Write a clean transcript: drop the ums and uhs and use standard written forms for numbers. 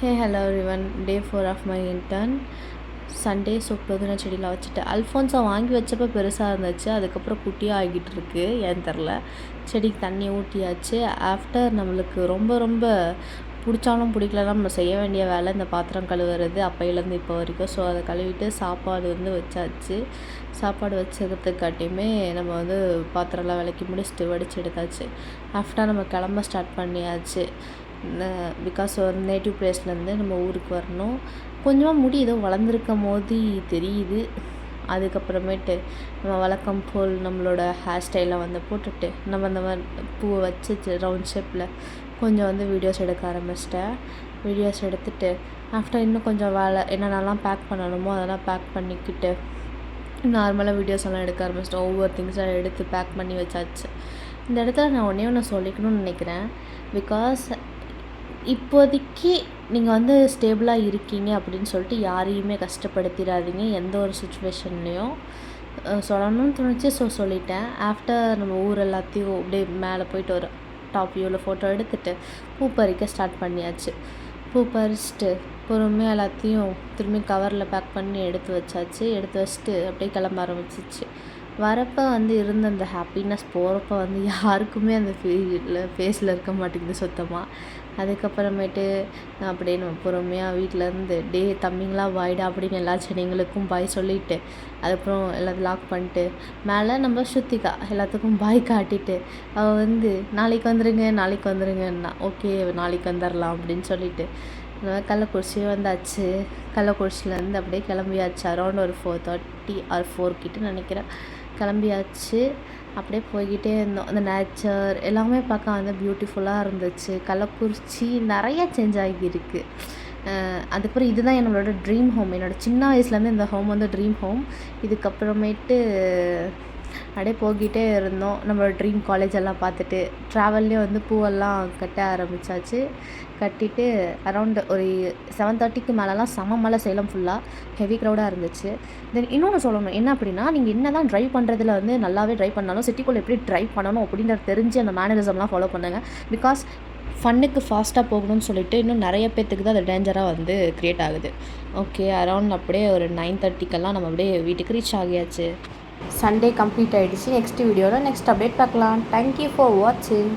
Hello everyone. Day 4 of my intern. Sunday so புதினா செடியில் வச்சுட்டு அல்ஃபோன்ஸா வாங்கி வச்சப்போ பெருசாக இருந்துச்சு. அதுக்கப்புறம் குட்டியாக ஆகிட்டு இருக்கு, ஏன்னு தெரில. செடிக்கு தண்ணி ஊற்றியாச்சு. ஆஃப்டர் நம்மளுக்கு ரொம்ப ரொம்ப பிடிச்சாலும் பிடிக்கலனா நம்ம செய்ய வேண்டிய வேலை இந்த பாத்திரம் கழுவுறது அப்பையிலேருந்து இப்போ வரைக்கும். ஸோ அதை கழுவிட்டு சாப்பாடு வச்சாச்சு. சாப்பாடு வச்சதுக்காட்டியுமே நம்ம பாத்திரம்லாம் விளக்கி முடிச்சுட்டு வடித்து எடுத்தாச்சு. ஆஃப்டர் நம்ம கிளம்ப ஸ்டார்ட் பண்ணியாச்சு. பிகாஸ் ஒரு நேட்டிவ் பிளேஸ்லேருந்து நம்ம ஊருக்கு வரணும். கொஞ்சமாக முடி ஏதோ வளர்ந்துருக்கும் போது தெரியுது. அதுக்கப்புறமேட்டு நம்ம வழக்கம் போல் நம்மளோட ஹேர் ஸ்டைலை போட்டுட்டு நம்ம அந்த மாதிரி பூவை வச்சு ரவுண்ட் ஷேப்பில் கொஞ்சம் வீடியோஸ் எடுக்க ஆரம்பிச்சிட்டேன். வீடியோஸ் எடுத்துகிட்டு ஆஃப்டர் இன்னும் கொஞ்சம் வேலை என்னென்னலாம் பேக் பண்ணணுமோ அதெல்லாம் பேக் பண்ணிக்கிட்டு நார்மலாக வீடியோஸ் எல்லாம் எடுக்க ஆரம்பிச்சிட்டேன். ஒவ்வொரு திங்ஸாக எடுத்து பேக் பண்ணி வச்சாச்சு. இந்த இடத்துல நான் ஒன்று சொல்லிக்கணும்னு நினைக்கிறேன். பிகாஸ் இப்போதைக்கு நீங்கள் ஸ்டேபிளாக இருக்கீங்க அப்படின்னு சொல்லிட்டு யாரையுமே கஷ்டப்படுத்திடாதீங்க எந்த ஒரு சுச்சுவேஷன்லேயும். சொல்லணும்னு தோணுச்சு, ஸோ சொல்லிட்டேன். ஆஃப்டர் நம்ம ஊர் எல்லாத்தையும் அப்படியே மேலே போயிட்டு ஒரு டாப் வியூவில் ஃபோட்டோ எடுத்துகிட்டு பூ பறிக்க ஸ்டார்ட் பண்ணியாச்சு. பூ பறிச்சிட்டு பொறுமையாக எல்லாத்தையும் திரும்பி கவரில் பேக் பண்ணி எடுத்து வச்சாச்சு. எடுத்து வச்சுட்டு அப்படியே கிளம்ப ஆரம்பிச்சிச்சு. வரப்போ இருந்த அந்த ஹாப்பினஸ் போகிறப்ப யாருக்குமே அந்த ஃபேஸில் இருக்க மாட்டேங்குது சுத்தமாக. அதுக்கப்புறமேட்டு அப்படியே நம்ம பொறுமையாக வீட்டிலேருந்து தம்பிங்களா பாய்டா அப்படின்னு எல்லா செடிங்களுக்கும் பாய் சொல்லிவிட்டு அதுக்கப்புறம் எல்லாத்தையும் லாக் பண்ணிட்டு மேலே நம்ம ஸ்ருத்திகா எல்லாத்துக்கும் பாய் காட்டிட்டு அவள் நாளைக்கு வந்துடுங்கன்னா ஓகே நாளைக்கு வந்துடலாம் அப்படின்னு சொல்லிட்டு கள்ளக்குறிச்சி வந்தாச்சு. கள்ளக்குறிச்சியிலேருந்து அப்படியே கிளம்பியாச்சு. அரௌண்ட் ஒரு 4:30 ஆர் 4 கிட்ட நினைக்கிறேன் கிளம்பியாச்சு. அப்படியே போய்கிட்டே இருந்தோம். அந்த நேச்சர் எல்லாமே பார்க்க பியூட்டிஃபுல்லாக இருந்துச்சு. கள்ளக்குறிச்சி நிறைய சேஞ்ச் ஆகியிருக்கு. அதுக்கப்புறம் இதுதான் என்னோட ட்ரீம் ஹோம். என்னோடய சின்ன வயசுலேருந்து இந்த ஹோம் ட்ரீம் ஹோம். இதுக்கப்புறமேட்டு அப்படியே போய்கிட்டே இருந்தோம். நம்மளோட ட்ரீம் காலேஜ் எல்லாம் பார்த்துட்டு ட்ராவல்லே பூவெல்லாம் கட்ட ஆரம்பித்தாச்சு. கட்டிட்டு அரௌண்ட் ஒரு 7:30க்கு மேலெலாம் செம மழை. சேலம் ஃபுல்லாக ஹெவி க்ரௌடாக இருந்துச்சு. தென் இன்னொன்று சொல்லணும் என்ன அப்படின்னா, நீங்கள் என்ன தான் ட்ரைவ் பண்ணுறதுல நல்லாவே ட்ரைவ் பண்ணாலும் சிட்டிக்குள்ளே எப்படி ட்ரைவ் பண்ணணும் அப்படின்றது தெரிஞ்சு அந்த மேனரிசம்லாம் ஃபாலோ பண்ணுங்கள். பிகாஸ் ஃபன்னுக்கு ஃபாஸ்ட்டாக போகணும்னு சொல்லிட்டு இன்னும் நிறைய பேர்த்துக்கு தான் அது டேஞ்சராக க்ரியேட் ஆகுது. ஓகே, அரௌண்ட் அப்படியே ஒரு 9:30க்கெல்லாம் நம்ம அப்படியே வீட்டுக்கு ரீச் ஆகியாச்சு. சண்டே கம்ப்ளீட் ஆகிடுச்சு. நெக்ஸ்ட் வீடியோவில் நெக்ஸ்ட் அப்டேட் பார்க்கலாம். தேங்க்யூ ஃபார் வாட்சிங்.